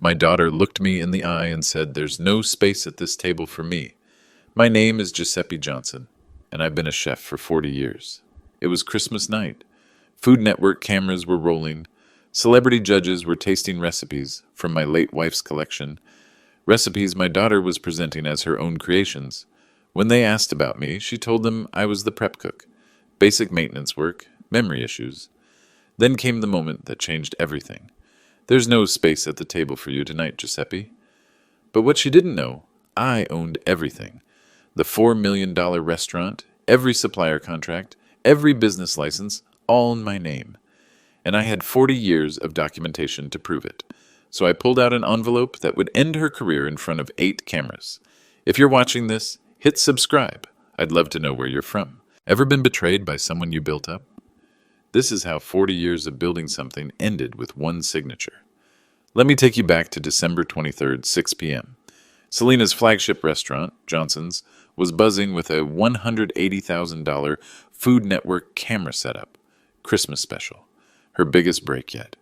My daughter looked me in the eye and said, "There's no space at this table for me. My name is Giuseppe Johnson, and I've been a chef for 40 years." It was Christmas night. Food Network cameras were rolling. Celebrity judges were tasting recipes from my late wife's collection, recipes my daughter was presenting as her own creations. When they asked about me, she told them I was the prep cook. Basic maintenance work, memory issues. Then came the moment that changed everything. "There's no space at the table for you tonight, Giuseppe." But what she didn't know, I owned everything. The $4 million restaurant, every supplier contract, every business license, all in my name. And I had 40 years of documentation to prove it. So I pulled out an envelope that would end her career in front of 8 cameras. If you're watching this, hit subscribe. I'd love to know where you're from. Ever been betrayed by someone you built up? This is how 40 years of building something ended with one signature. Let me take you back to December 23rd, 6 p.m. Selena's flagship restaurant, Johnson's, was buzzing with a $180,000 Food Network camera setup. Christmas special. Her biggest break yet.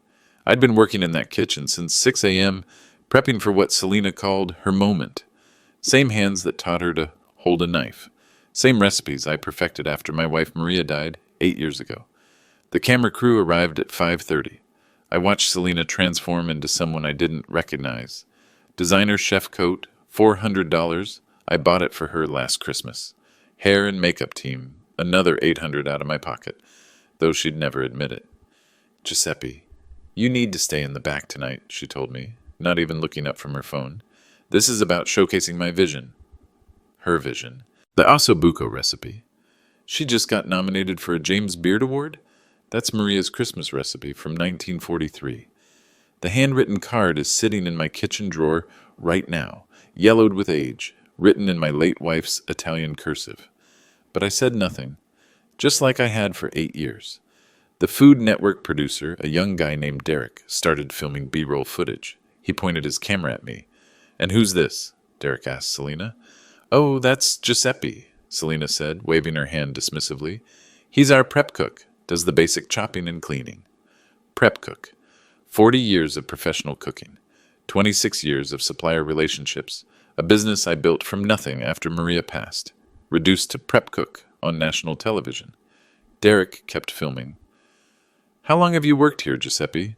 I'd been working in that kitchen since 6 a.m., prepping for what Selena called her moment. Same hands that taught her to hold a knife. Same recipes I perfected after my wife Maria died 8 years ago. The camera crew arrived at 5:30. I watched Selena transform into someone I didn't recognize. Designer chef coat, $400. I bought it for her last Christmas. Hair and makeup team, another $800 out of my pocket, though she'd never admit it. "Giuseppe, you need to stay in the back tonight," she told me, not even looking up from her phone. "This is about showcasing my vision." Her vision. The ossobuco recipe. She just got nominated for a James Beard Award? That's Maria's Christmas recipe from 1943. The handwritten card is sitting in my kitchen drawer right now, yellowed with age, written in my late wife's Italian cursive. But I said nothing, just like I had for 8 years. The Food Network producer, a young guy named Derek, started filming B-roll footage. He pointed his camera at me. "And who's this?" Derek asked Selena. "Oh, that's Giuseppe," Selena said, waving her hand dismissively. "He's our prep cook, does the basic chopping and cleaning." Prep cook. 40 years of professional cooking. 26 years of supplier relationships. A business I built from nothing after Maria passed. Reduced to prep cook on national television. Derek kept filming. "How long have you worked here, Giuseppe?"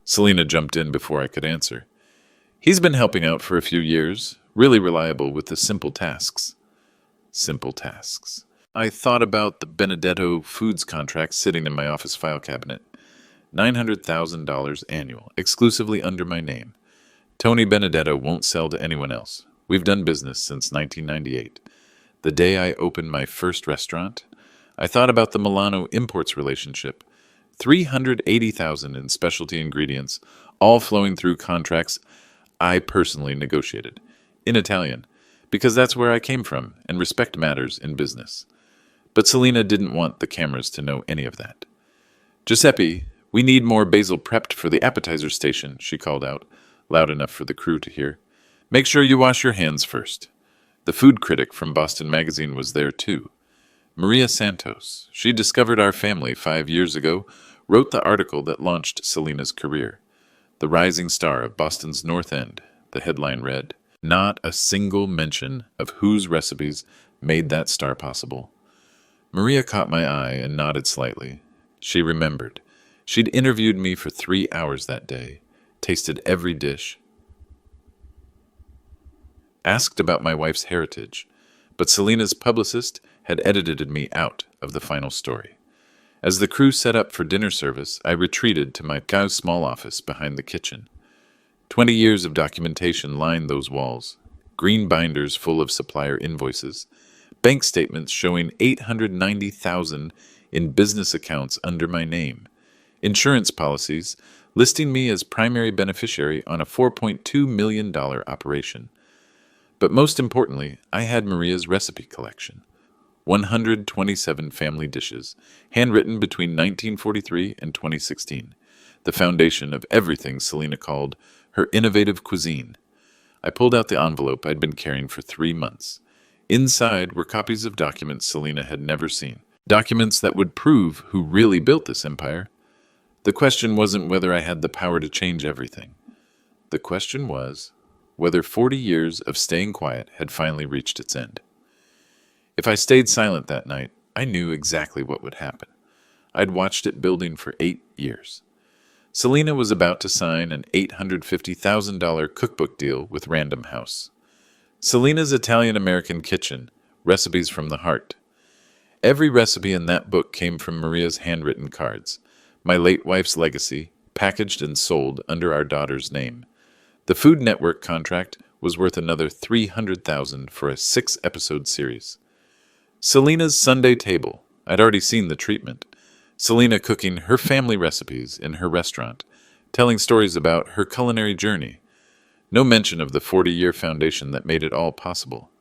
Selena jumped in before I could answer. "He's been helping out for a few years, really reliable with the simple tasks." Simple tasks. I thought about the Benedetto Foods contract sitting in my office file cabinet. $900,000 annual, exclusively under my name. Tony Benedetto won't sell to anyone else. We've done business since 1998. The day I opened my first restaurant, I thought about the Milano Imports relationship. $380,000 in specialty ingredients, all flowing through contracts I personally negotiated. In Italian, because that's where I came from, and respect matters in business. But Selena didn't want the cameras to know any of that. "Giuseppe, we need more basil prepped for the appetizer station," she called out, loud enough for the crew to hear. "Make sure you wash your hands first." The food critic from Boston Magazine was there too. Maria Santos, she discovered our family 5 years ago, wrote the article that launched Selena's career. The rising star of Boston's North End, the headline read. Not a single mention of whose recipes made that star possible. Maria caught my eye and nodded slightly. She remembered. She'd interviewed me for 3 hours that day, tasted every dish, asked about my wife's heritage, but Selena's publicist had edited me out of the final story. As the crew set up for dinner service, I retreated to my small office behind the kitchen. 20 years of documentation lined those walls. Green binders full of supplier invoices. Bank statements showing $890,000 in business accounts under my name. Insurance policies listing me as primary beneficiary on a $4.2 million operation. But most importantly, I had Maria's recipe collection. 127 family dishes, handwritten between 1943 and 2016. The foundation of everything Selena called her innovative cuisine. I pulled out the envelope I'd been carrying for 3 months. Inside were copies of documents Selena had never seen. Documents that would prove who really built this empire. The question wasn't whether I had the power to change everything. The question was whether 40 years of staying quiet had finally reached its end. If I stayed silent that night, I knew exactly what would happen. I'd watched it building for 8 years. Selena was about to sign an $850,000 cookbook deal with Random House. Selena's Italian-American Kitchen, Recipes from the Heart. Every recipe in that book came from Maria's handwritten cards, my late wife's legacy, packaged and sold under our daughter's name. The Food Network contract was worth another $300,000 for a 6-episode series. Selena's Sunday Table. I'd already seen the treatment. Selena cooking her family recipes in her restaurant, telling stories about her culinary journey. No mention of the 40-year foundation that made it all possible.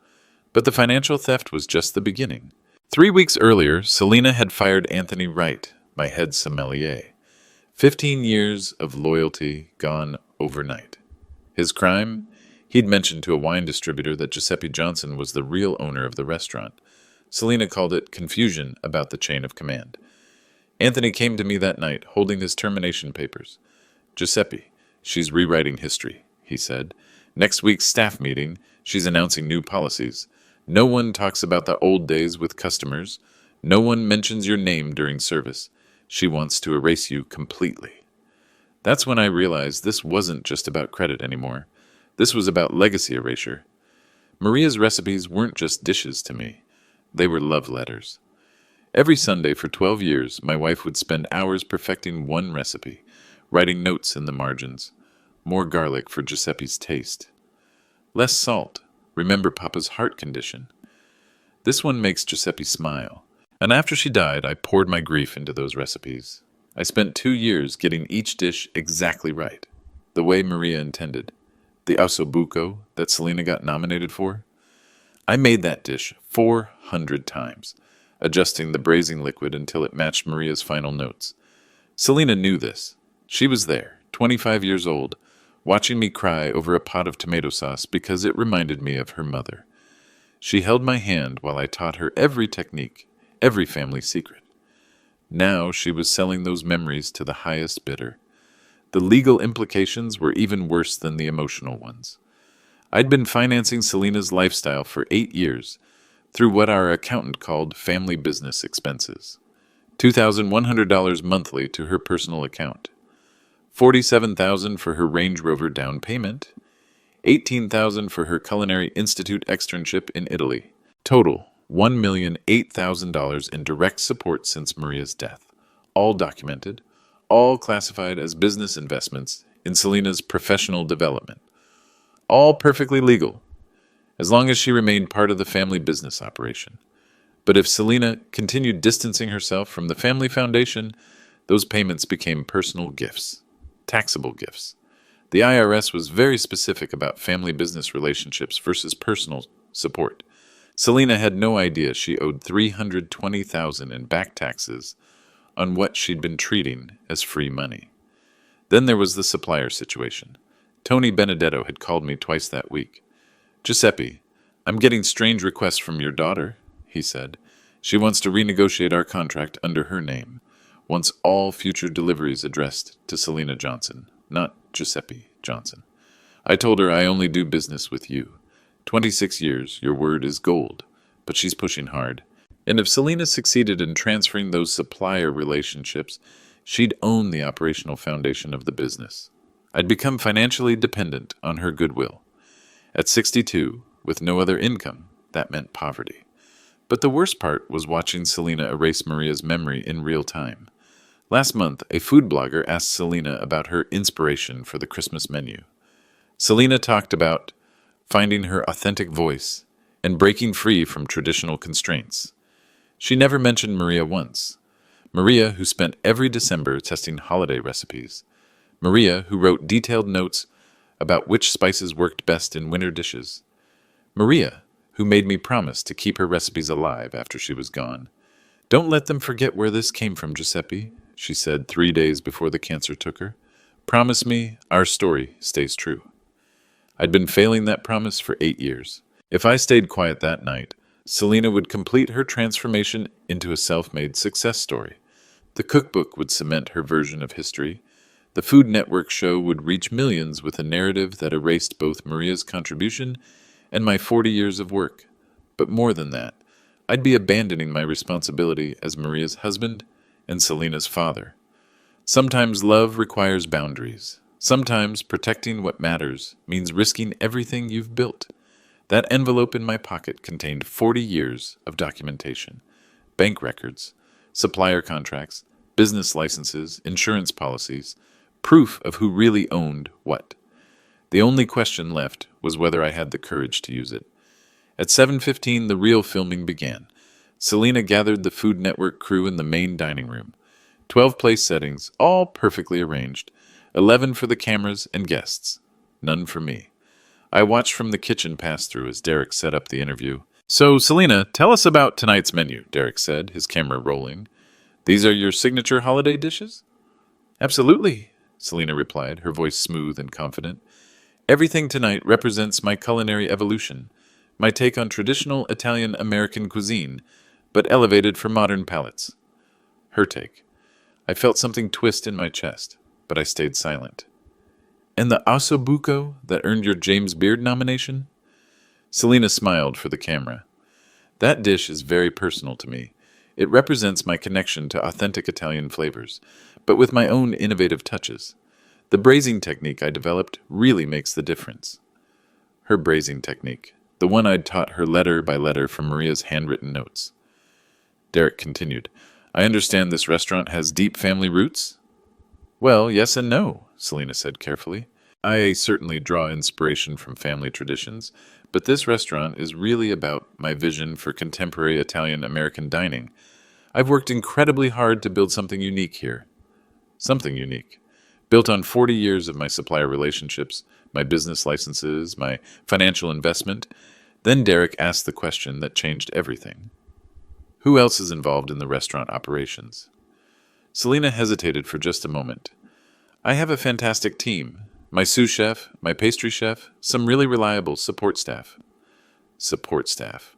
But the financial theft was just the beginning. 3 weeks earlier, Selena had fired Anthony Wright, my head sommelier. 15 years of loyalty gone overnight. His crime? He'd mentioned to a wine distributor that Giuseppe Johnson was the real owner of the restaurant. Selena called it confusion about the chain of command. Anthony came to me that night, holding his termination papers. "Giuseppe, she's rewriting history," he said. "Next week's staff meeting, she's announcing new policies. No one talks about the old days with customers. No one mentions your name during service. She wants to erase you completely." That's when I realized this wasn't just about credit anymore. This was about legacy erasure. Maria's recipes weren't just dishes to me. They were love letters. Every Sunday for 12 years, my wife would spend hours perfecting one recipe, writing notes in the margins. More garlic for Giuseppe's taste. Less salt. Remember Papa's heart condition. This one makes Giuseppe smile. And after she died, I poured my grief into those recipes. I spent 2 years getting each dish exactly right, the way Maria intended. The ossobuco that Selena got nominated for. I made that dish 400 times, adjusting the braising liquid until it matched Maria's final notes. Selena knew this. She was there, 25 years old, watching me cry over a pot of tomato sauce because it reminded me of her mother. She held my hand while I taught her every technique, every family secret. Now she was selling those memories to the highest bidder. The legal implications were even worse than the emotional ones. I'd been financing Selena's lifestyle for 8 years through what our accountant called family business expenses. $2,100 monthly to her personal account. $47,000 for her Range Rover down payment. $18,000 for her Culinary Institute externship in Italy. Total, $1,008,000 in direct support since Maria's death. All documented, all classified as business investments in Selena's professional development. All perfectly legal, as long as she remained part of the family business operation. But if Selena continued distancing herself from the family foundation, those payments became personal gifts, taxable gifts. The IRS was very specific about family business relationships versus personal support. Selena had no idea she owed $320,000 in back taxes on what she'd been treating as free money. Then there was the supplier situation. Tony Benedetto had called me twice that week. "Giuseppe, I'm getting strange requests from your daughter," he said. "She wants to renegotiate our contract under her name. Wants all future deliveries addressed to Selena Johnson, not Giuseppe Johnson. I told her I only do business with you. 26 years, your word is gold, but she's pushing hard. And if Selena succeeded in transferring those supplier relationships, she'd own the operational foundation of the business. I'd become financially dependent on her goodwill. At 62, with no other income, that meant poverty. But the worst part was watching Selena erase Maria's memory in real time. Last month, a food blogger asked Selena about her inspiration for the Christmas menu. Selena talked about finding her authentic voice and breaking free from traditional constraints. She never mentioned Maria once. Maria, who spent every December testing holiday recipes. Maria, who wrote detailed notes about which spices worked best in winter dishes. Maria, who made me promise to keep her recipes alive after she was gone. "Don't let them forget where this came from, Giuseppe," she said 3 days before the cancer took her. "Promise me our story stays true." I'd been failing that promise for 8 years. If I stayed quiet that night, Selena would complete her transformation into a self-made success story. The cookbook would cement her version of history. The Food Network show would reach millions with a narrative that erased both Maria's contribution and my 40 years of work. But more than that, I'd be abandoning my responsibility as Maria's husband and Selena's father. Sometimes love requires boundaries. Sometimes protecting what matters means risking everything you've built. That envelope in my pocket contained 40 years of documentation, bank records, supplier contracts, business licenses, insurance policies, proof of who really owned what. The only question left was whether I had the courage to use it. At 7:15, the real filming began. Selena gathered the Food Network crew in the main dining room. 12 place settings, all perfectly arranged. 11 for the cameras and guests. None for me. I watched from the kitchen pass-through as Derek set up the interview. "So, Selena, tell us about tonight's menu," Derek said, his camera rolling. "These are your signature holiday dishes?" "Absolutely," Selena replied, her voice smooth and confident. "Everything tonight represents my culinary evolution, my take on traditional Italian-American cuisine, but elevated for modern palates." Her take. I felt something twist in my chest, but I stayed silent. "And the ossobuco that earned your James Beard nomination?" Selena smiled for the camera. "That dish is very personal to me. It represents my connection to authentic Italian flavors, but with my own innovative touches. The braising technique I developed really makes the difference." Her braising technique, the one I'd taught her letter by letter from Maria's handwritten notes. Derek continued, "I understand this restaurant has deep family roots?" "Well, yes and no," Selena said carefully. "I certainly draw inspiration from family traditions, but this restaurant is really about my vision for contemporary Italian-American dining. I've worked incredibly hard to build something unique here. Something unique. Built on 40 years of my supplier relationships, my business licenses, my financial investment." Then Derek asked the question that changed everything. "Who else is involved in the restaurant operations?" Selena hesitated for just a moment. "I have a fantastic team. My sous chef, my pastry chef, some really reliable support staff." Support staff.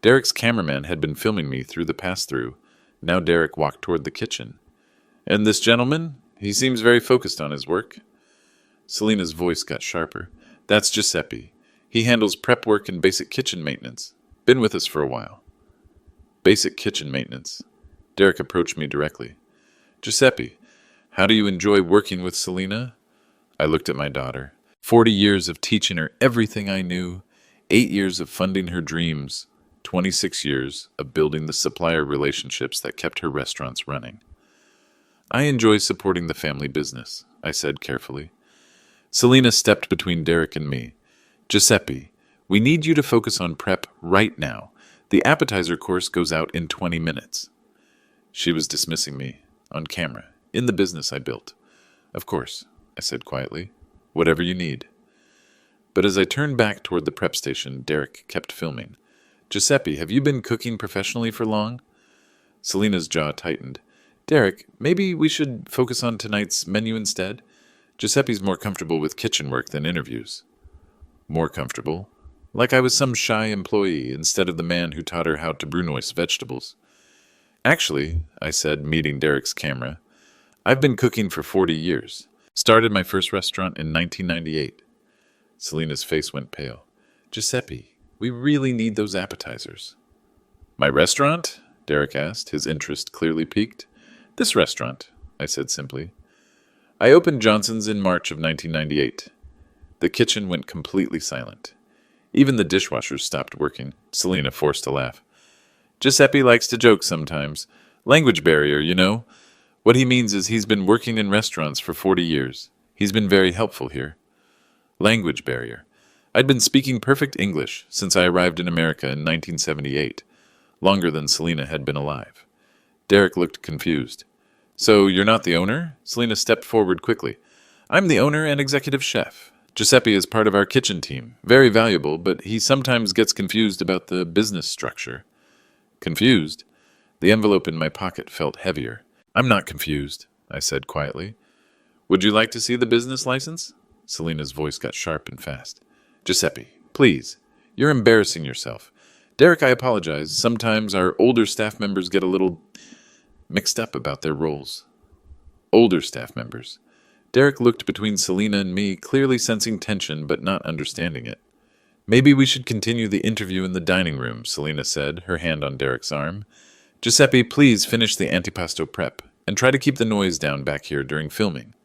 Derek's cameraman had been filming me through the pass-through. Now Derek walked toward the kitchen. "And this gentleman? He seems very focused on his work." Selena's voice got sharper. "That's Giuseppe. He handles prep work and basic kitchen maintenance. Been with us for a while." Basic kitchen maintenance. Derek approached me directly. "Giuseppe, how do you enjoy working with Selena?" I looked at my daughter. 40 years of teaching her everything I knew, 8 years of funding her dreams, 26 years of building the supplier relationships that kept her restaurants running. "I enjoy supporting the family business," I said carefully. Selena stepped between Derek and me. "Giuseppe, we need you to focus on prep right now. The appetizer course goes out in 20 minutes. She was dismissing me, on camera, in the business I built. "Of course," I said quietly. "Whatever you need." But as I turned back toward the prep station, Derek kept filming. "Giuseppe, have you been cooking professionally for long?" Selena's jaw tightened. "Derek, maybe we should focus on tonight's menu instead? Giuseppe's more comfortable with kitchen work than interviews." "More comfortable?" Like I was some shy employee instead of the man who taught her how to brunoise vegetables. "Actually," I said, meeting Derek's camera, "I've been cooking for 40 years. Started my first restaurant in 1998. Selena's face went pale. "Giuseppe, we really need those appetizers." "My restaurant?" Derek asked, his interest clearly piqued. "This restaurant," I said simply. "I opened Johnson's in March of 1998. The kitchen went completely silent. Even the dishwashers stopped working. Selena forced a laugh. "Giuseppe likes to joke sometimes. Language barrier, you know. What he means is he's been working in restaurants for 40 years. He's been very helpful here." Language barrier. I'd been speaking perfect English since I arrived in America in 1978, longer than Selena had been alive. Derek looked confused. "So you're not the owner?" Selena stepped forward quickly. "I'm the owner and executive chef. Giuseppe is part of our kitchen team. Very valuable, but he sometimes gets confused about the business structure." Confused? The envelope in my pocket felt heavier. "I'm not confused," I said quietly. "Would you like to see the business license?" Selena's voice got sharp and fast. "Giuseppe, please. You're embarrassing yourself. Derek, I apologize. Sometimes our older staff members get a little mixed up about their roles." "Older staff members." Derek looked between Selena and me, clearly sensing tension but not understanding it. Maybe we should continue the interview in the dining room, Selena said, her hand on Derek's arm. Giuseppe, please finish the antipasto prep, and try to keep the noise down back here during filming.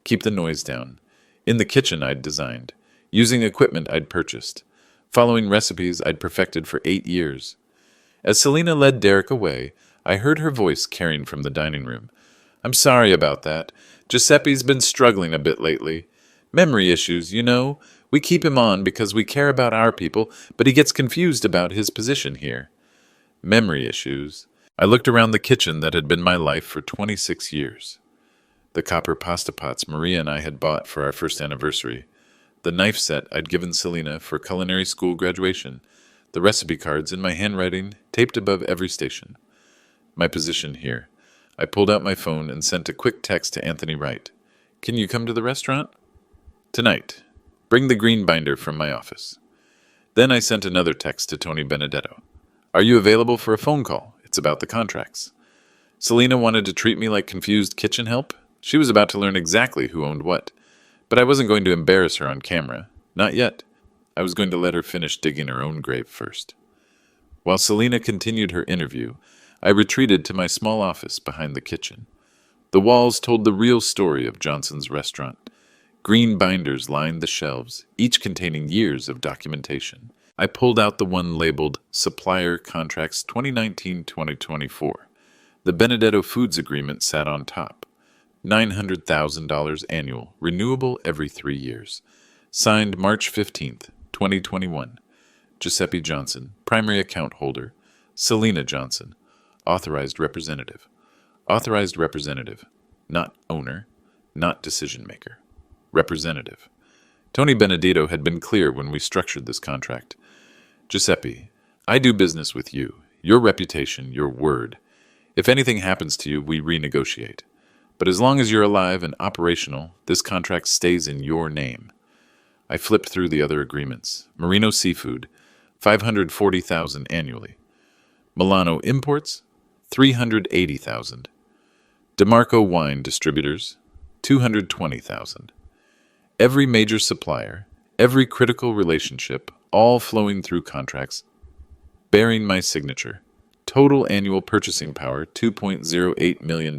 Keep the noise down. In the kitchen I'd designed, using equipment I'd purchased, following recipes I'd perfected for 8 years. As Selena led Derek away, I heard her voice carrying from the dining room. I'm sorry about that. Giuseppe's been struggling a bit lately. Memory issues, you know. We keep him on because we care about our people, but he gets confused about his position here. Memory issues. I looked around the kitchen that had been my life for 26 years. The copper pasta pots Maria and I had bought for our first anniversary. The knife set I'd given Selena for culinary school graduation. The recipe cards in my handwriting taped above every station. My position here. I pulled out my phone and sent a quick text to Anthony Wright. Can you come to the restaurant? Tonight. Bring the green binder from my office. Then I sent another text to Tony Benedetto. Are you available for a phone call? It's about the contracts. Selena wanted to treat me like confused kitchen help. She was about to learn exactly who owned what. But I wasn't going to embarrass her on camera. Not yet. I was going to let her finish digging her own grave first. While Selena continued her interview, I retreated to my small office behind the kitchen. The walls told the real story of Johnson's restaurant. Green binders lined the shelves, each containing years of documentation. I pulled out the one labeled Supplier Contracts 2019-2024. The Benedetto Foods Agreement sat on top. $900,000 annual, renewable every 3 years. Signed March 15th, 2021. Giuseppe Johnson, primary account holder. Selena Johnson, authorized representative. Authorized representative, not owner, not decision maker. Representative. Tony Benedetto had been clear when we structured this contract. Giuseppe, I do business with you. Your reputation, your word. If anything happens to you, we renegotiate. But as long as you're alive and operational, this contract stays in your name. I flipped through the other agreements. Marino Seafood, $540,000 annually. Milano Imports, $380,000. DeMarco Wine Distributors, $220,000. Every major supplier, every critical relationship, all flowing through contracts, bearing my signature. Total annual purchasing power, $2.08 million.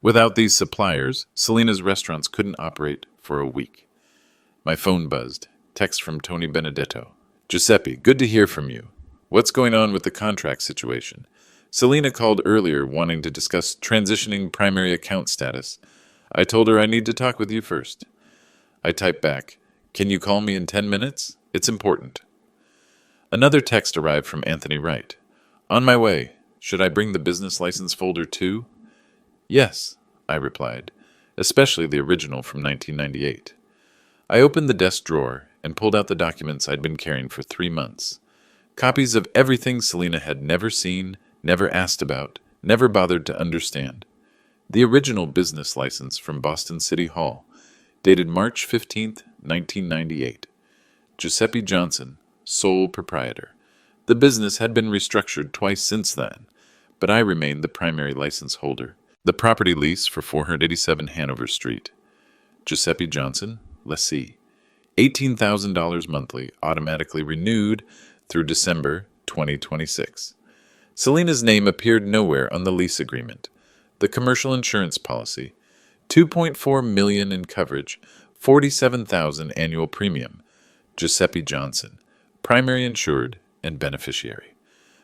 Without these suppliers, Selena's restaurants couldn't operate for a week. My phone buzzed. Text from Tony Benedetto. Giuseppe, good to hear from you. What's going on with the contract situation? Selena called earlier wanting to discuss transitioning primary account status. I told her I need to talk with you first. I typed back, can you call me in 10 minutes? It's important. Another text arrived from Anthony Wright. On my way. Should I bring the business license folder too? Yes, I replied, especially the original from 1998. I opened the desk drawer and pulled out the documents I'd been carrying for 3 months. Copies of everything Selena had never seen, never asked about, never bothered to understand. The original business license from Boston City Hall, dated March 15th, 1998. Giuseppe Johnson, sole proprietor. The business had been restructured twice since then, but I remained the primary license holder. The property lease for 487 Hanover Street. Giuseppe Johnson, lessee. $18,000 monthly, automatically renewed through December 2026. Selena's name appeared nowhere on the lease agreement. The commercial insurance policy, $2.4 million in coverage, $47,000 annual premium. Giuseppe Johnson, primary insured and beneficiary.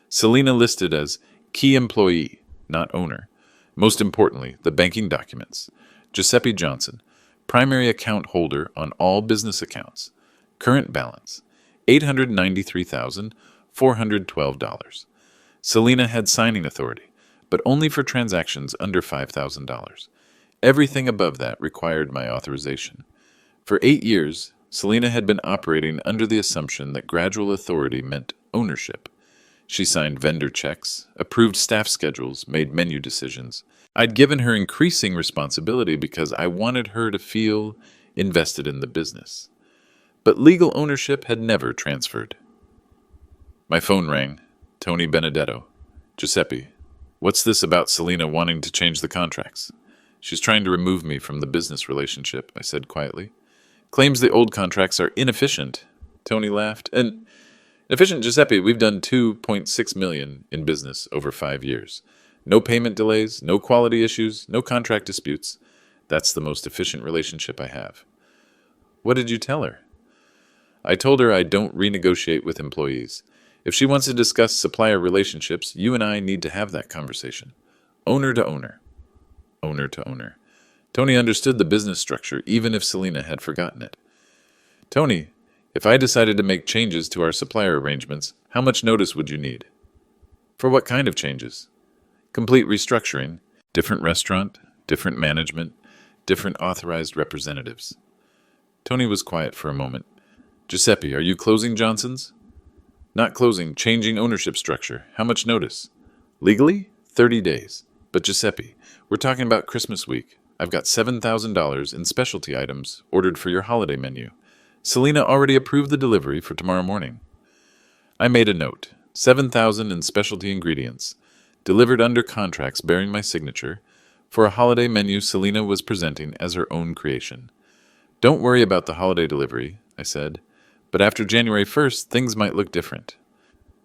Selena listed as key employee, not owner. Most importantly, the banking documents. Giuseppe Johnson, primary account holder on all business accounts. Current balance, $893,412. Selena had signing authority, but only for transactions under $5,000. Everything above that required my authorization. For 8 years, Selena had been operating under the assumption that gradual authority meant ownership. She signed vendor checks, approved staff schedules, made menu decisions. I'd given her increasing responsibility because I wanted her to feel invested in the business. But legal ownership had never transferred. My phone rang. Tony Benedetto. Giuseppe, what's this about Selena wanting to change the contracts? She's trying to remove me from the business relationship, I said quietly. Claims the old contracts are inefficient. Tony laughed. And efficient, Giuseppe, we've done 2.6 million in business over 5 years. No payment delays, no quality issues, no contract disputes. That's the most efficient relationship I have. What did you tell her? I told her I don't renegotiate with employees. If she wants to discuss supplier relationships, you and I need to have that conversation. Owner to owner. Owner to owner. Tony understood the business structure, even if Selina had forgotten it. Tony, if I decided to make changes to our supplier arrangements, how much notice would you need? For what kind of changes? Complete restructuring, different restaurant, different management, different authorized representatives. Tony was quiet for a moment. Giuseppe, are you closing Johnson's? Not closing, changing ownership structure. How much notice? Legally, 30 days. But Giuseppe, we're talking about Christmas week. I've got $7,000 in specialty items ordered for your holiday menu. Selina already approved the delivery for tomorrow morning. I made a note. 7,000 in specialty ingredients, delivered under contracts bearing my signature, for a holiday menu Selina was presenting as her own creation. Don't worry about the holiday delivery, I said, but after January 1st, things might look different.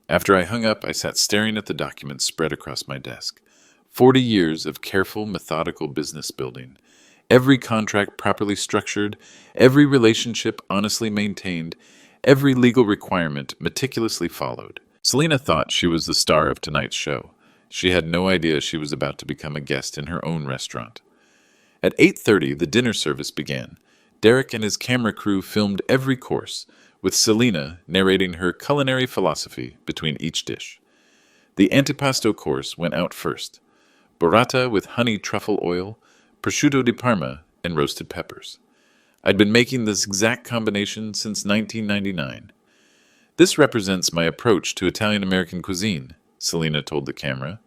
After I hung up, I sat staring at the documents spread across my desk. 40 years of careful, methodical business building. Every contract properly structured, every relationship honestly maintained, every legal requirement meticulously followed. Selina thought she was the star of tonight's show. She had no idea she was about to become a guest in her own restaurant. At 8:30, the dinner service began. Derek and his camera crew filmed every course, with Selina narrating her culinary philosophy between each dish. The antipasto course went out first. Burrata with honey truffle oil, prosciutto di Parma, and roasted peppers. I'd been making this exact combination since 1999. This represents my approach to Italian-American cuisine, Selina told the camera,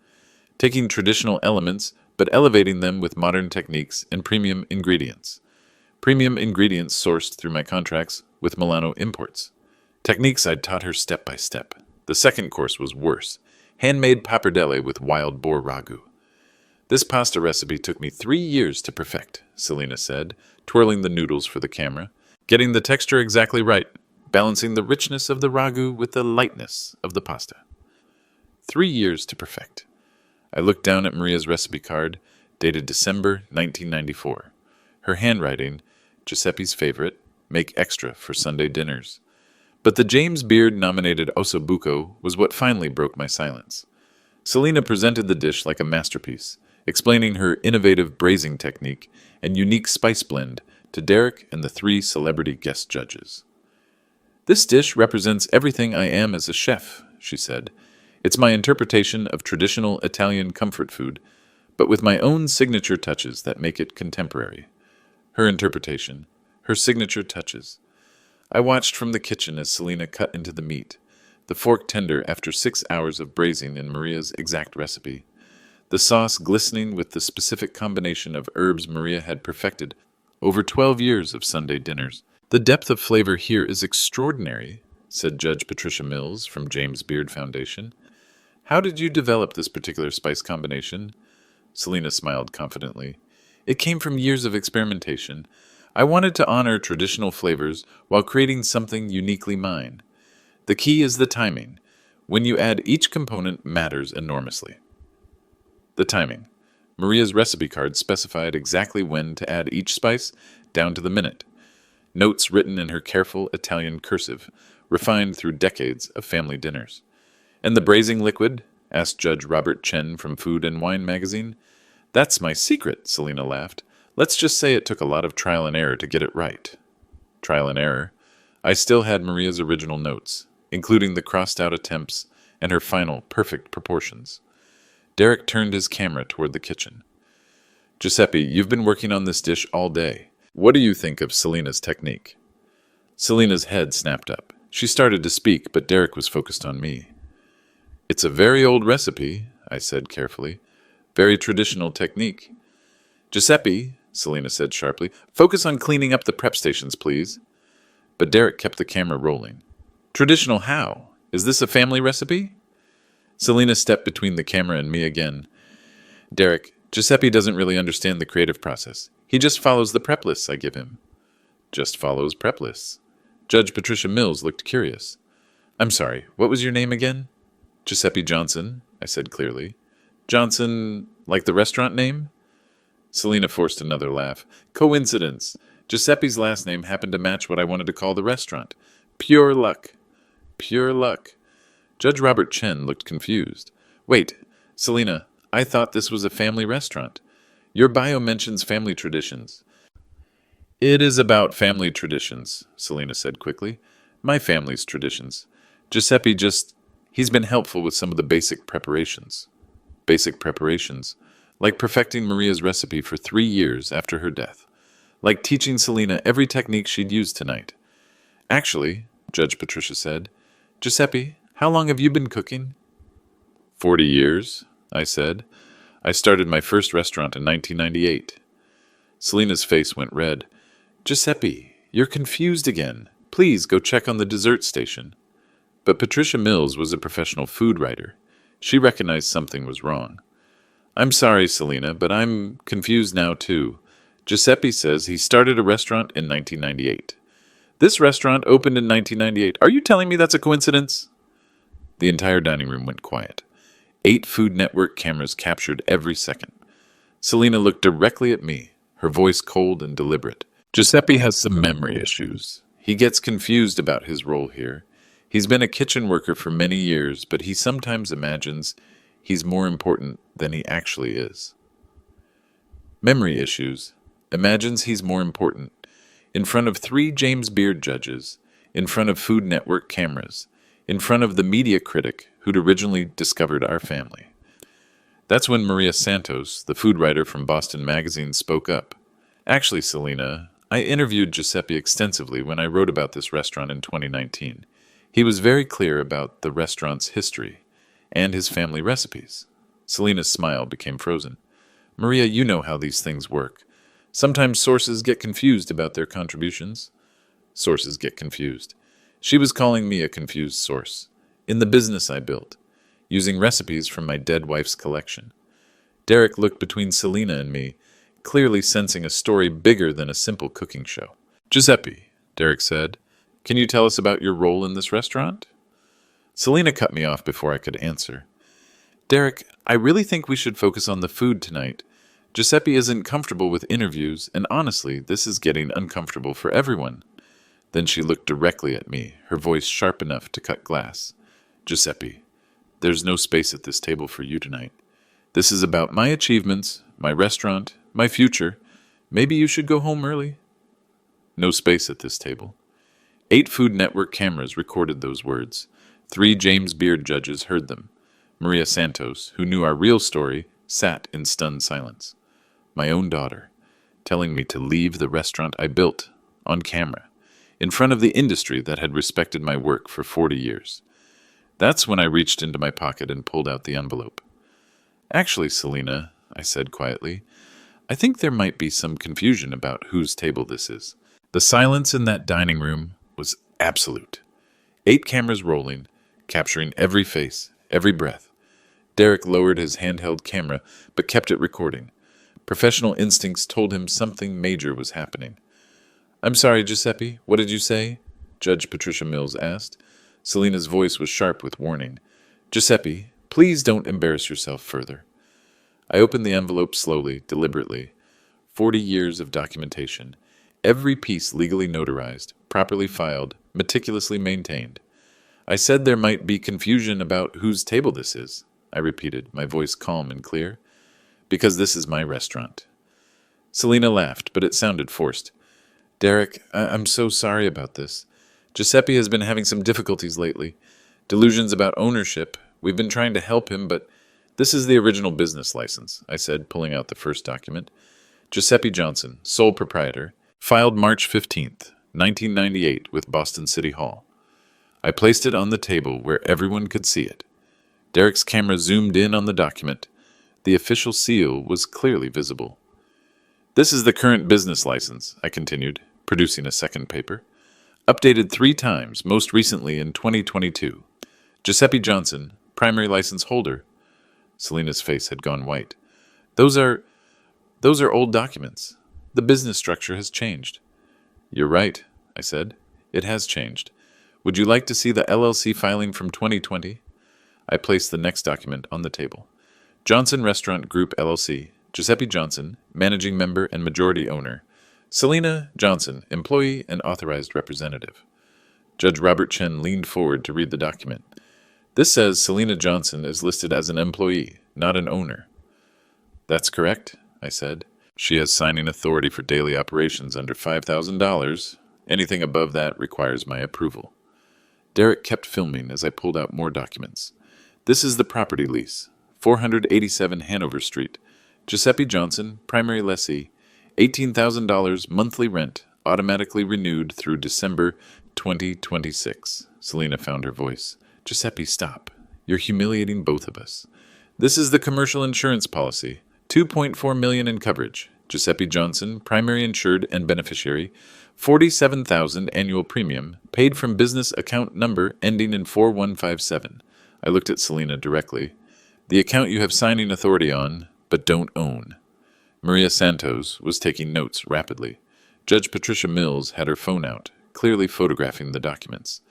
taking traditional elements but elevating them with modern techniques and premium ingredients. Premium ingredients sourced through my contracts with Milano Imports. Techniques I'd taught her step by step. The second course was worse. Handmade pappardelle with wild boar ragu. This pasta recipe took me 3 years to perfect, Selina said, twirling the noodles for the camera, getting the texture exactly right, balancing the richness of the ragu with the lightness of the pasta. 3 years to perfect. I looked down at Maria's recipe card, dated December 1994. Her handwriting, Giuseppe's favorite, make extra for Sunday dinners. But the James Beard-nominated ossobuco was what finally broke my silence. Selina presented the dish like a masterpiece, explaining her innovative braising technique and unique spice blend to Derek and the 3 celebrity guest judges. This dish represents everything I am as a chef, she said. It's my interpretation of traditional Italian comfort food, but with my own signature touches that make it contemporary. Her interpretation, her signature touches. I watched from the kitchen as Selina cut into the meat, the fork tender after 6 hours of braising in Maria's exact recipe, the sauce glistening with the specific combination of herbs Maria had perfected over 12 years of Sunday dinners. The depth of flavor here is extraordinary, said Judge Patricia Mills from James Beard Foundation. How did you develop this particular spice combination? Selina smiled confidently. It came from years of experimentation. I wanted to honor traditional flavors while creating something uniquely mine. The key is the timing. When you add each component matters enormously. The timing. Maria's recipe card specified exactly when to add each spice, down to the minute. Notes written in her careful Italian cursive, refined through decades of family dinners. And the braising liquid? Asked Judge Robert Chen from Food and Wine magazine. That's my secret, Selina laughed. Let's just say it took a lot of trial and error to get it right. Trial and error. I still had Maria's original notes, including the crossed-out attempts and her final perfect proportions. Derek turned his camera toward the kitchen. Giuseppe, you've been working on this dish all day. What do you think of Selina's technique? Selina's head snapped up. She started to speak, but Derek was focused on me. It's a very old recipe, I said carefully. Very traditional technique. Giuseppe, Selina said sharply, focus on cleaning up the prep stations, please. But Derek kept the camera rolling. Traditional how? Is this a family recipe? Selina stepped between the camera and me again. Derek, Giuseppe doesn't really understand the creative process. He just follows the prep lists I give him. Just follows prep lists. Judge Patricia Mills looked curious. I'm sorry, what was your name again? Giuseppe Johnson, I said clearly. Johnson, like the restaurant name? Selina forced another laugh. Coincidence. Giuseppe's last name happened to match what I wanted to call the restaurant. Pure luck. Pure luck. Judge Robert Chen looked confused. Wait, Selina, I thought this was a family restaurant. Your bio mentions family traditions. It is about family traditions, Selina said quickly. My family's traditions. Giuseppe he's been helpful with some of the basic preparations. Basic preparations. Like perfecting Maria's recipe for 3 years after her death. Like teaching Selina every technique she'd use tonight. Actually, Judge Patricia said, Giuseppe, how long have you been cooking? 40 years, I said. I started my first restaurant in 1998. Selina's face went red. Giuseppe, you're confused again. Please go check on the dessert station. But Patricia Mills was a professional food writer. She recognized something was wrong. I'm sorry, Selina, but I'm confused now too. Giuseppe says he started a restaurant in 1998. This restaurant opened in 1998. Are you telling me that's a coincidence? The entire dining room went quiet. 8 Food Network cameras captured every second. Selina looked directly at me, her voice cold and deliberate. Giuseppe has some memory issues. He gets confused about his role here. He's been a kitchen worker for many years, but he sometimes imagines he's more important than he actually is. Memory issues. Imagines he's more important. In front of 3 James Beard judges, in front of Food Network cameras, in front of the media critic who'd originally discovered our family. That's when Maria Santos, the food writer from Boston Magazine, spoke up. Actually, Selina, I interviewed Giuseppe extensively when I wrote about this restaurant in 2019. He was very clear about the restaurant's history and his family recipes. Selina's smile became frozen. Maria, you know how these things work. Sometimes sources get confused about their contributions. Sources get confused. She was calling me a confused source. In the business I built, using recipes from my dead wife's collection. Derek looked between Selina and me, clearly sensing a story bigger than a simple cooking show. Giuseppe, Derek said, can you tell us about your role in this restaurant? Selina cut me off before I could answer. Derek, I really think we should focus on the food tonight. Giuseppe isn't comfortable with interviews, and honestly, this is getting uncomfortable for everyone. Then she looked directly at me, her voice sharp enough to cut glass. Giuseppe, there's no space at this table for you tonight. This is about my achievements, my restaurant, my future. Maybe you should go home early. No space at this table. 8 Food Network cameras recorded those words. 3 James Beard judges heard them. Maria Santos, who knew our real story, sat in stunned silence. My own daughter, telling me to leave the restaurant I built, on camera, in front of the industry that had respected my work for 40 years. That's when I reached into my pocket and pulled out the envelope. Actually, Selina, I said quietly, I think there might be some confusion about whose table this is. The silence in that dining room was absolute. 8 cameras rolling, capturing every face, every breath. Derek lowered his handheld camera, but kept it recording. Professional instincts told him something major was happening. I'm sorry, Giuseppe, what did you say? Judge Patricia Mills asked. Selina's voice was sharp with warning. Giuseppe, please don't embarrass yourself further. I opened the envelope slowly, deliberately. 40 years of documentation. Every piece legally notarized, properly filed, meticulously maintained. I said there might be confusion about whose table this is, I repeated, my voice calm and clear. Because this is my restaurant. Selina laughed, but it sounded forced. Derek, I'm so sorry about this. Giuseppe has been having some difficulties lately. Delusions about ownership. We've been trying to help him, but this is the original business license, I said, pulling out the first document. Giuseppe Johnson, sole proprietor, filed March 15th, 1998 with Boston City Hall. I placed it on the table where everyone could see it. Derek's camera zoomed in on the document. The official seal was clearly visible. This is the current business license, I continued, producing a second paper. Updated 3 times, most recently in 2022. Giuseppe Johnson, primary license holder. Selina's face had gone white. Those are those are old documents. The business structure has changed. You're right, I said. It has changed. Would you like to see the LLC filing from 2020? I placed the next document on the table. Johnson Restaurant Group LLC, Giuseppe Johnson, managing member and majority owner. Selena Johnson, employee and authorized representative. Judge Robert Chen leaned forward to read the document. This says Selena Johnson is listed as an employee, not an owner. That's correct, I said. She has signing authority for daily operations under $5,000. Anything above that requires my approval. Derek kept filming as I pulled out more documents. This is the property lease, 487 Hanover Street. Giuseppe Johnson, primary lessee, $18,000 monthly rent, automatically renewed through December 2026. Selena found her voice. Giuseppe, stop. You're humiliating both of us. This is the commercial insurance policy. $2.4 million in coverage. Giuseppe Johnson, primary insured and beneficiary. $47,000 annual premium, paid from business account number ending in 4157. I looked at Selena directly. The account you have signing authority on, but don't own. Maria Santos was taking notes rapidly. Judge Patricia Mills had her phone out, clearly photographing the documents.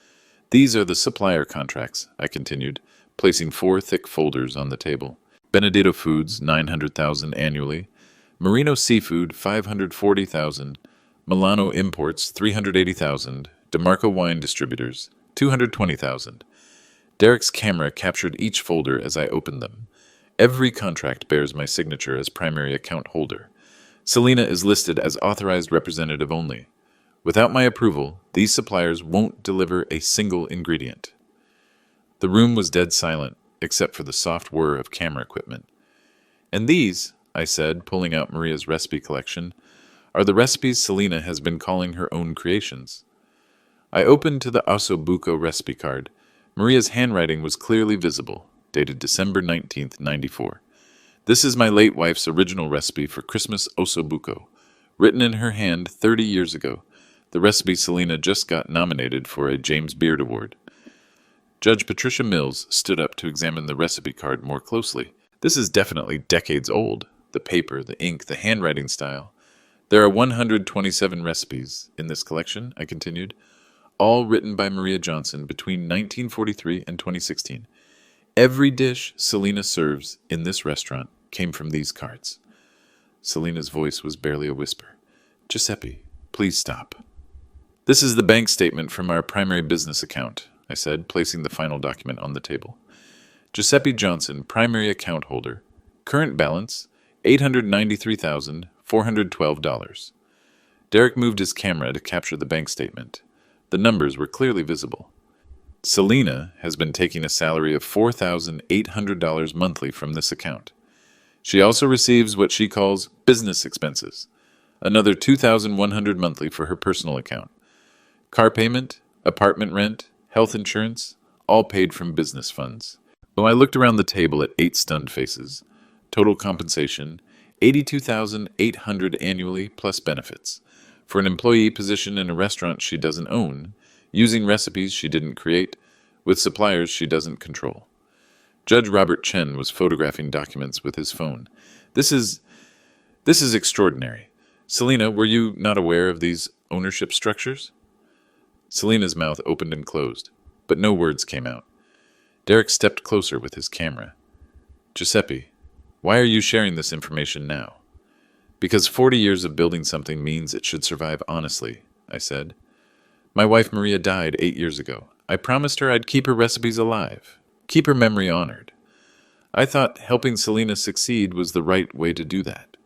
These are the supplier contracts, I continued, placing 4 thick folders on the table. Benedetto Foods, $900,000 annually. Marino Seafood, $540,000. Milano Imports, $380,000. DeMarco Wine Distributors, $220,000. Derek's camera captured each folder as I opened them. Every contract bears my signature as primary account holder. Selena is listed as authorized representative only. Without my approval, these suppliers won't deliver a single ingredient. The room was dead silent, except for the soft whir of camera equipment. And these, I said, pulling out Maria's recipe collection, are the recipes Selena has been calling her own creations. I opened to the ossobuco recipe card. Maria's handwriting was clearly visible, dated December 19th, 94. This is my late wife's original recipe for Christmas ossobuco, written in her hand 30 years ago. The recipe Selena just got nominated for a James Beard Award. Judge Patricia Mills stood up to examine the recipe card more closely. This is definitely decades old. The paper, the ink, the handwriting style. There are 127 recipes in this collection, I continued, all written by Maria Johnson between 1943 and 2016. Every dish Selena serves in this restaurant came from these cards. Selena's voice was barely a whisper. Giuseppe, please stop. This is the bank statement from our primary business account, I said, placing the final document on the table. Giuseppe Johnson, primary account holder. Current balance, $893,412. Derek moved his camera to capture the bank statement. The numbers were clearly visible. Selena has been taking a salary of $4,800 monthly from this account. She also receives what she calls business expenses, another $2,100 monthly for her personal account. Car payment, apartment rent, health insurance, all paid from business funds. Though I looked around the table at 8 stunned faces. Total compensation, $82,800 annually plus benefits. For an employee position in a restaurant she doesn't own, using recipes she didn't create, with suppliers she doesn't control. Judge Robert Chen was photographing documents with his phone. This is extraordinary. Selena, were you not aware of these ownership structures? Selena's mouth opened and closed, but no words came out. Derek stepped closer with his camera. Giuseppe, why are you sharing this information now? Because 40 years of building something means it should survive honestly, I said. My wife Maria died 8 years ago. I promised her I'd keep her recipes alive, keep her memory honored. I thought helping Selena succeed was the right way to do that.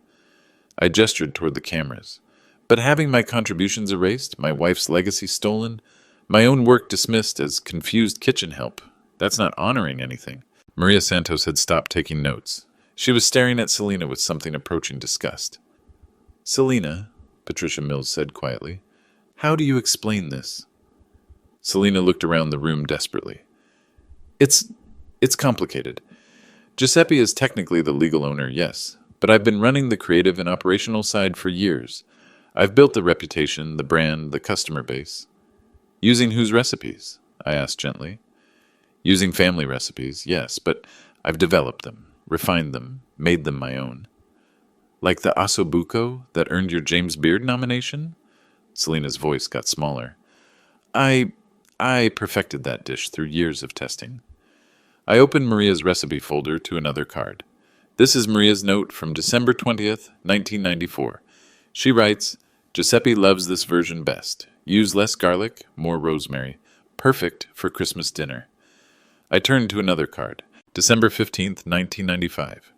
I gestured toward the cameras. But having my contributions erased, my wife's legacy stolen, my own work dismissed as confused kitchen help, that's not honoring anything. Maria Santos had stopped taking notes. She was staring at Selena with something approaching disgust. Selena, Patricia Mills said quietly, how do you explain this? Selena looked around the room desperately. It's complicated. Giuseppe is technically the legal owner, yes, but I've been running the creative and operational side for years. I've built the reputation, the brand, the customer base. Using whose recipes? I asked gently. Using family recipes, yes, but I've developed them, refined them, made them my own. Like the ossobuco that earned your James Beard nomination? Selena's voice got smaller. I I perfected that dish through years of testing. I opened Maria's recipe folder to another card. This is Maria's note from December 20th, 1994. She writes, Giuseppe loves this version best. Use less garlic, more rosemary. Perfect for Christmas dinner. I turned to another card. December 15th, 1995.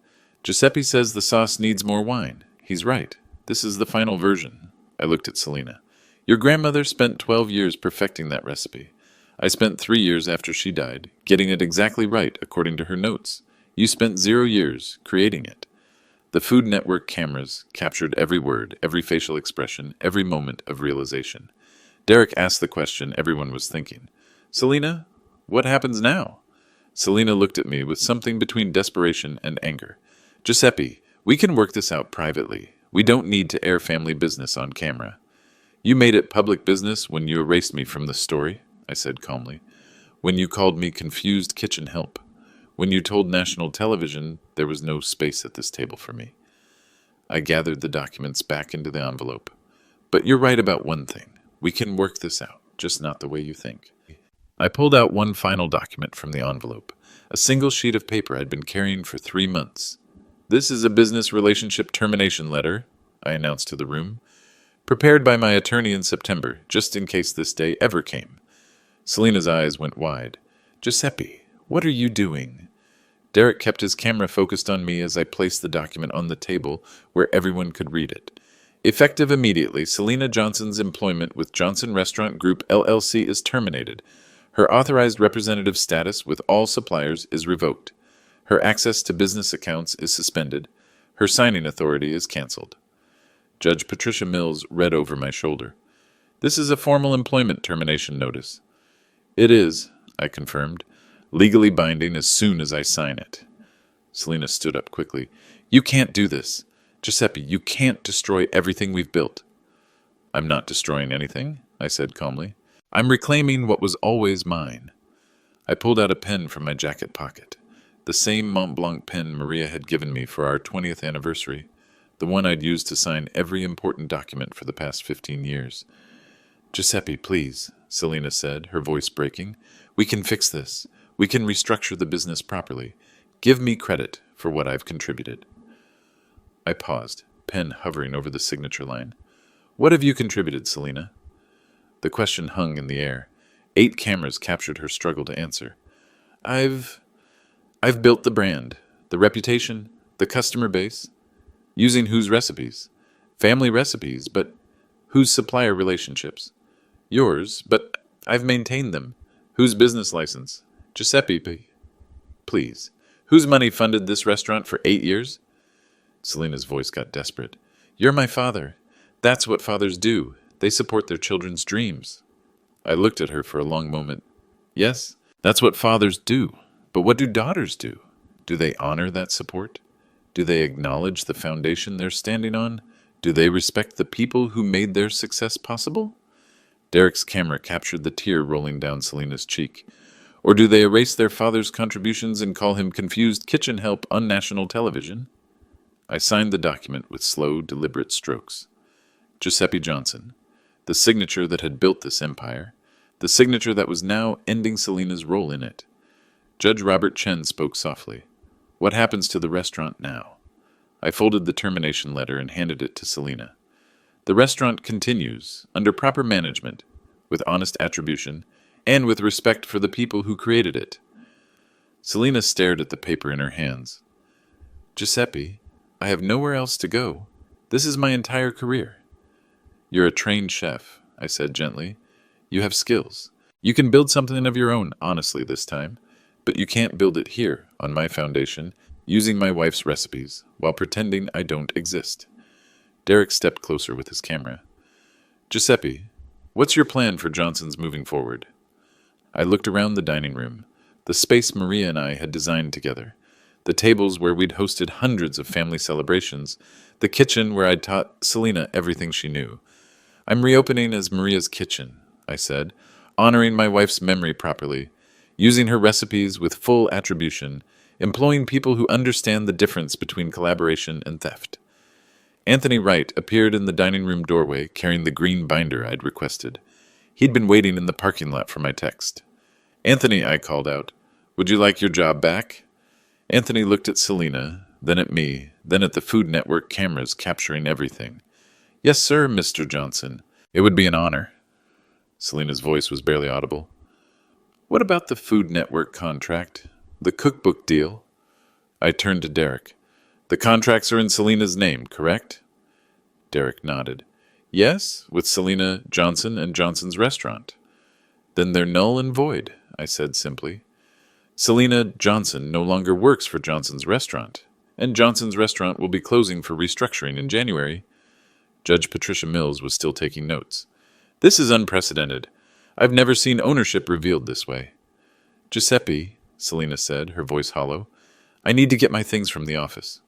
Giuseppe says the sauce needs more wine. He's right. This is the final version. I looked at Selena. Your grandmother spent 12 years perfecting that recipe. I spent 3 years after she died, getting it exactly right according to her notes. You spent 0 years creating it. The Food Network cameras captured every word, every facial expression, every moment of realization. Derek asked the question everyone was thinking. Selena, what happens now? Selena looked at me with something between desperation and anger. Giuseppe, we can work this out privately. We don't need to air family business on camera. You made it public business when you erased me from the story, I said calmly. When you called me confused kitchen help. When you told national television there was no space at this table for me. I gathered the documents back into the envelope. But you're right about one thing. We can work this out, just not the way you think. I pulled out one final document from the envelope, a single sheet of paper I'd been carrying for 3 months. This is a business relationship termination letter, I announced to the room, prepared by my attorney in September, just in case this day ever came. Selena's eyes went wide. Giuseppe, what are you doing? Derek kept his camera focused on me as I placed the document on the table where everyone could read it. Effective immediately, Selena Johnson's employment with Johnson Restaurant Group LLC is terminated. Her authorized representative status with all suppliers is revoked. Her access to business accounts is suspended. Her signing authority is canceled. Judge Patricia Mills read over my shoulder. This is a formal employment termination notice. It is, I confirmed, legally binding as soon as I sign it. Selena stood up quickly. You can't do this. Giuseppe, you can't destroy everything we've built. I'm not destroying anything, I said calmly. I'm reclaiming what was always mine. I pulled out a pen from my jacket pocket, the same Mont Blanc pen Maria had given me for our 20th anniversary, the one I'd used to sign every important document for the past 15 years. Giuseppe, please, Selena said, her voice breaking. We can fix this. We can restructure the business properly. Give me credit for what I've contributed. I paused, pen hovering over the signature line. What have you contributed, Selena? The question hung in the air. 8 cameras captured her struggle to answer. I've built the brand, the reputation, the customer base. Using whose recipes? Family recipes, but whose supplier relationships? Yours, but I've maintained them. Whose business license? Giuseppe, please. Whose money funded this restaurant for 8 years? Selena's voice got desperate. You're my father. That's what fathers do. They support their children's dreams. I looked at her for a long moment. Yes, that's what fathers do. But what do daughters do? Do they honor that support? Do they acknowledge the foundation they're standing on? Do they respect the people who made their success possible? Derek's camera captured the tear rolling down Selena's cheek. Or do they erase their father's contributions and call him confused kitchen help on national television? I signed the document with slow, deliberate strokes. Giuseppe Johnson, the signature that had built this empire, the signature that was now ending Selena's role in it. Judge Robert Chen spoke softly. What happens to the restaurant now? I folded the termination letter and handed it to Selena. The restaurant continues, under proper management, with honest attribution, and with respect for the people who created it. Selena stared at the paper in her hands. Giuseppe, I have nowhere else to go. This is my entire career. You're a trained chef, I said gently. You have skills. You can build something of your own, honestly, this time. But you can't build it here, on my foundation, using my wife's recipes, while pretending I don't exist. Derek stepped closer with his camera. Giuseppe, what's your plan for Johnson's moving forward? I looked around the dining room, the space Maria and I had designed together, the tables where we'd hosted hundreds of family celebrations, the kitchen where I'd taught Selena everything she knew. I'm reopening as Maria's Kitchen, I said, honoring my wife's memory properly, using her recipes with full attribution, employing people who understand the difference between collaboration and theft. Anthony Wright appeared in the dining room doorway carrying the green binder I'd requested. He'd been waiting in the parking lot for my text. "Anthony," I called out, "would you like your job back?" Anthony looked at Selena, then at me, then at the Food Network cameras capturing everything. "Yes, sir, Mr. Johnson. It would be an honor." Selena's voice was barely audible. "What about the Food Network contract? The cookbook deal?" I turned to Derek. "The contracts are in Selena's name, correct?" Derek nodded. "Yes, with Selena, Johnson, and Johnson's restaurant." "Then they're null and void," I said simply. "Selena Johnson no longer works for Johnson's restaurant, and Johnson's restaurant will be closing for restructuring in January." Judge Patricia Mills was still taking notes. "This is unprecedented. I've never seen ownership revealed this way." "Giuseppe," Selena said, her voice hollow, "I need to get my things from the office."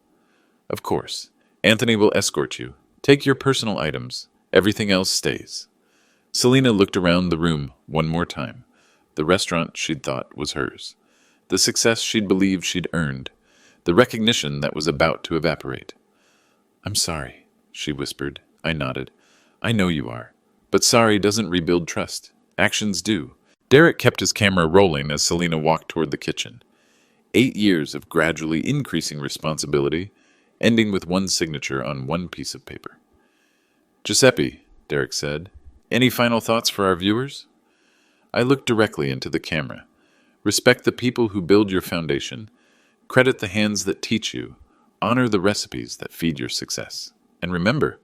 "Of course. Anthony will escort you. Take your personal items. Everything else stays." Selena looked around the room one more time. The restaurant she'd thought was hers. The success she'd believed she'd earned. The recognition that was about to evaporate. "I'm sorry," she whispered. I nodded. "I know you are. But sorry doesn't rebuild trust. Actions do." Derek kept his camera rolling as Selena walked toward the kitchen. 8 years of gradually increasing responsibility, ending with one signature on one piece of paper. "Giuseppe," Derek said, "any final thoughts for our viewers?" I looked directly into the camera. "Respect the people who build your foundation. Credit the hands that teach you. Honor the recipes that feed your success. And remember,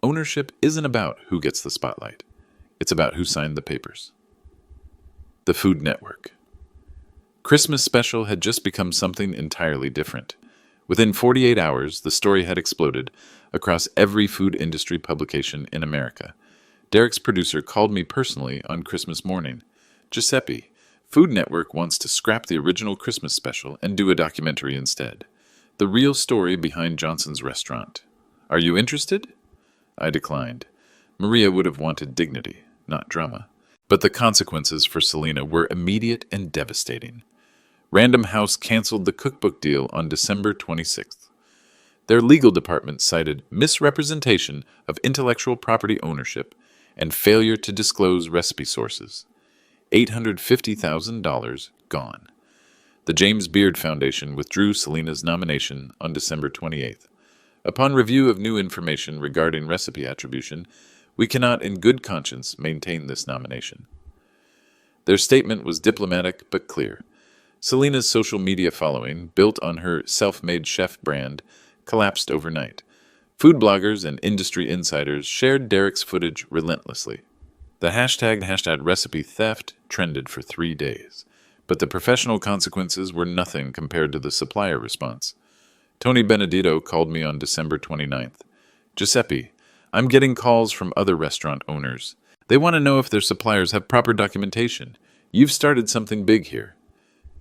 ownership isn't about who gets the spotlight. It's about who signed the papers." The Food Network. Christmas Special had just become something entirely different. Within 48 hours, the story had exploded across every food industry publication in America. Derek's producer called me personally on Christmas morning. "Giuseppe, Food Network wants to scrap the original Christmas Special and do a documentary instead. The real story behind Johnson's restaurant. Are you interested?" I declined. Maria would have wanted dignity, not drama. But the consequences for Selena were immediate and devastating. Random House canceled the cookbook deal on December 26th. Their legal department cited misrepresentation of intellectual property ownership and failure to disclose recipe sources. $850,000 gone. The James Beard Foundation withdrew Selena's nomination on December 28th. Upon review of new information regarding recipe attribution, we cannot in good conscience maintain this nomination. Their statement was diplomatic but clear. Selena's social media following, built on her self-made chef brand, collapsed overnight. Food bloggers and industry insiders shared Derek's footage relentlessly. The hashtag recipe theft trended for 3 days, but the professional consequences were nothing compared to the supplier response. Tony Benedito called me on December 29th. "Giuseppe, I'm getting calls from other restaurant owners. They want to know if their suppliers have proper documentation. You've started something big here."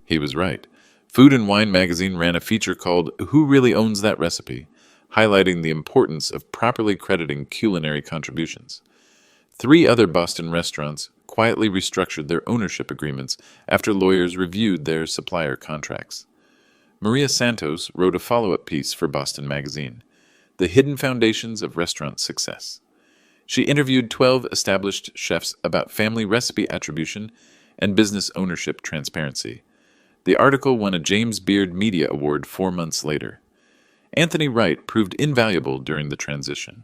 He was right. Food and Wine magazine ran a feature called "Who Really Owns That Recipe?", highlighting the importance of properly crediting culinary contributions. 3 other Boston restaurants quietly restructured their ownership agreements after lawyers reviewed their supplier contracts. Maria Santos wrote a follow-up piece for Boston Magazine, "The Hidden Foundations of Restaurant Success." She interviewed 12 established chefs about family recipe attribution and business ownership transparency. The article won a James Beard Media Award 4 months later. Anthony Wright proved invaluable during the transition.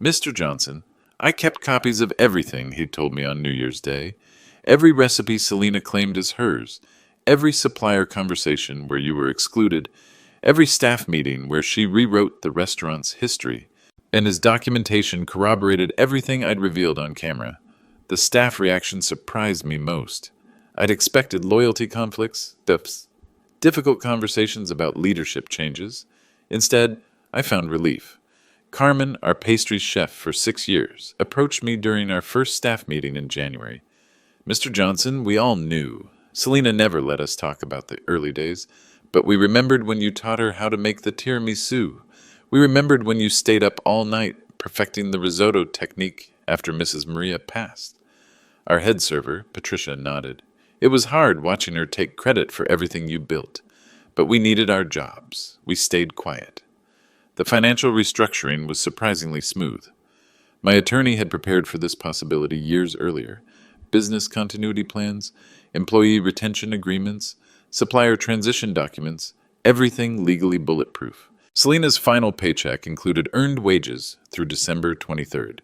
"Mr. Johnson, I kept copies of everything," he told me on New Year's Day. "Every recipe Selena claimed as hers, every supplier conversation where you were excluded, every staff meeting where she rewrote the restaurant's history." And his documentation corroborated everything I'd revealed on camera. The staff reaction surprised me most. I'd expected loyalty conflicts, difficult conversations about leadership changes. Instead, I found relief. Carmen, our pastry chef for 6 years, approached me during our first staff meeting in January. "Mr. Johnson, we all knew. Selena never let us talk about the early days, but we remembered when you taught her how to make the tiramisu. We remembered when you stayed up all night perfecting the risotto technique after Mrs. Maria passed." Our head server, Patricia, nodded. "It was hard watching her take credit for everything you built, but we needed our jobs. We stayed quiet." The financial restructuring was surprisingly smooth. My attorney had prepared for this possibility years earlier. Business continuity plans, employee retention agreements, supplier transition documents, everything legally bulletproof. Selena's final paycheck included earned wages through December 23rd,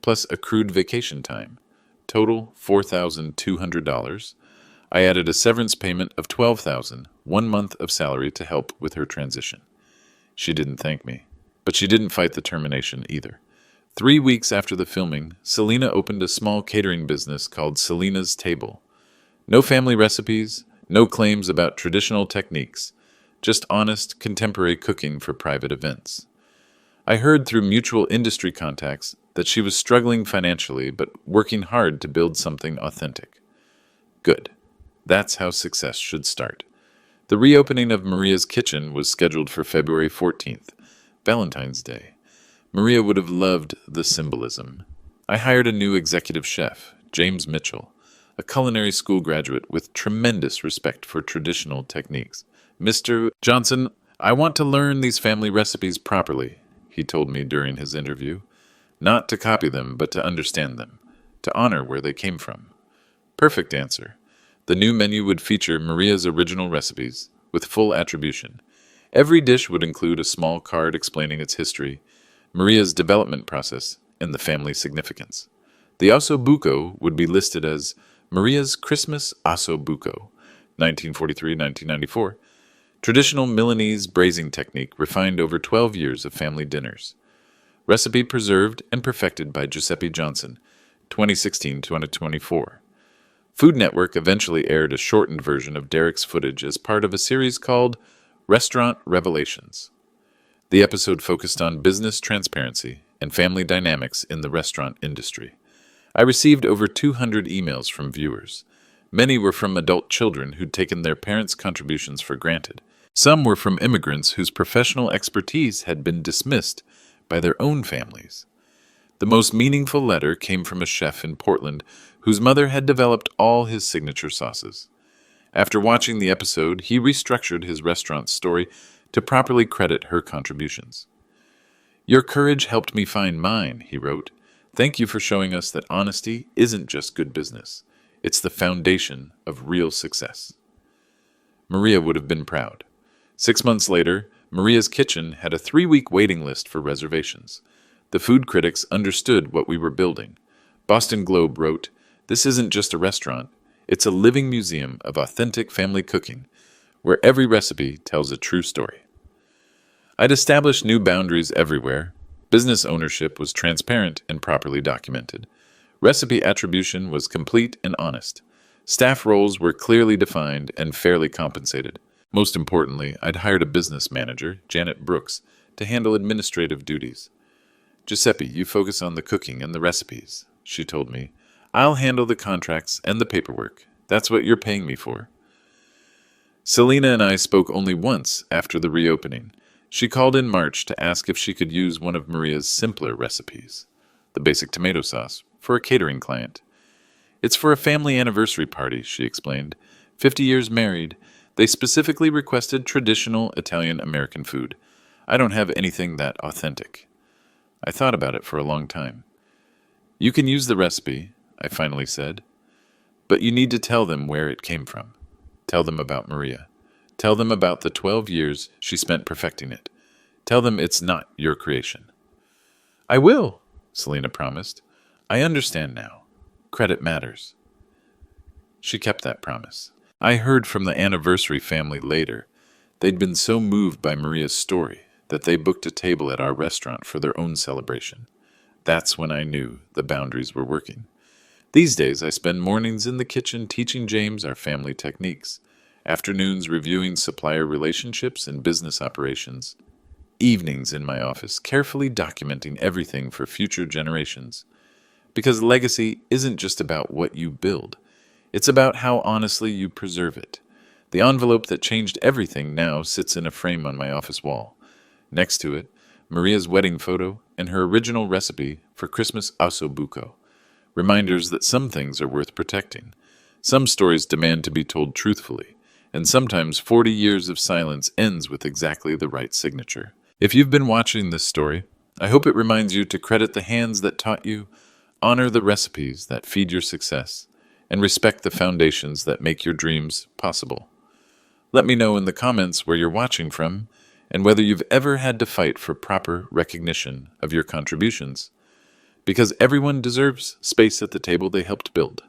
plus accrued vacation time. Total $4,200. I added a severance payment of $12,000, 1 month of salary to help with her transition. She didn't thank me, but she didn't fight the termination either. 3 weeks after the filming, Selena opened a small catering business called Selena's Table. No family recipes, no claims about traditional techniques, just honest, contemporary cooking for private events. I heard through mutual industry contacts that she was struggling financially but working hard to build something authentic. Good. That's how success should start. The reopening of Maria's kitchen was scheduled for February 14th, Valentine's Day. Maria would have loved the symbolism. I hired a new executive chef, James Mitchell, a culinary school graduate with tremendous respect for traditional techniques. "Mr. Johnson, I want to learn these family recipes properly," he told me during his interview. "Not to copy them, but to understand them, to honor where they came from." Perfect answer. The new menu would feature Maria's original recipes, with full attribution. Every dish would include a small card explaining its history, Maria's development process, and the family significance. The ossobuco would be listed as Maria's Christmas ossobuco, 1943-1994, traditional Milanese braising technique refined over 12 years of family dinners. Recipe preserved and perfected by Giuseppe Johnson, 2016-2024. Food Network eventually aired a shortened version of Derek's footage as part of a series called Restaurant Revelations. The episode focused on business transparency and family dynamics in the restaurant industry. I received over 200 emails from viewers. Many were from adult children who'd taken their parents' contributions for granted. Some were from immigrants whose professional expertise had been dismissed by their own families. The most meaningful letter came from a chef in Portland whose mother had developed all his signature sauces. After watching the episode, he restructured his restaurant's story to properly credit her contributions. "Your courage helped me find mine," he wrote. "Thank you for showing us that honesty isn't just good business. It's the foundation of real success." Maria would have been proud. 6 months later, Maria's Kitchen had a 3-week waiting list for reservations. The food critics understood what we were building. Boston Globe wrote, "This isn't just a restaurant, it's a living museum of authentic family cooking, where every recipe tells a true story." I'd established new boundaries everywhere. Business ownership was transparent and properly documented. Recipe attribution was complete and honest. Staff roles were clearly defined and fairly compensated. Most importantly, I'd hired a business manager, Janet Brooks, to handle administrative duties. "Giuseppe, you focus on the cooking and the recipes," she told me. "I'll handle the contracts and the paperwork. That's what you're paying me for." Selena and I spoke only once after the reopening. She called in March to ask if she could use one of Maria's simpler recipes, the basic tomato sauce, for a catering client. "It's for a family anniversary party," she explained. 50 years married. They specifically requested traditional Italian-American food. I don't have anything that authentic. I thought about it for a long time. "You can use the recipe," I finally said, "but you need to tell them where it came from. Tell them about Maria. Tell them about the 12 years she spent perfecting it. Tell them it's not your creation." "I will," Selena promised. "I understand now. Credit matters." She kept that promise. I heard from the anniversary family later. They'd been so moved by Maria's story that they booked a table at our restaurant for their own celebration. That's when I knew the boundaries were working. These days, I spend mornings in the kitchen teaching James our family techniques, afternoons reviewing supplier relationships and business operations, evenings in my office carefully documenting everything for future generations. Because legacy isn't just about what you build. It's about how honestly you preserve it. The envelope that changed everything now sits in a frame on my office wall. Next to it, Maria's wedding photo and her original recipe for Christmas ossobuco. Reminders that some things are worth protecting. Some stories demand to be told truthfully, and sometimes 40 years of silence ends with exactly the right signature. If you've been watching this story, I hope it reminds you to credit the hands that taught you, honor the recipes that feed your success, and respect the foundations that make your dreams possible. Let me know in the comments where you're watching from and whether you've ever had to fight for proper recognition of your contributions, because everyone deserves space at the table they helped build.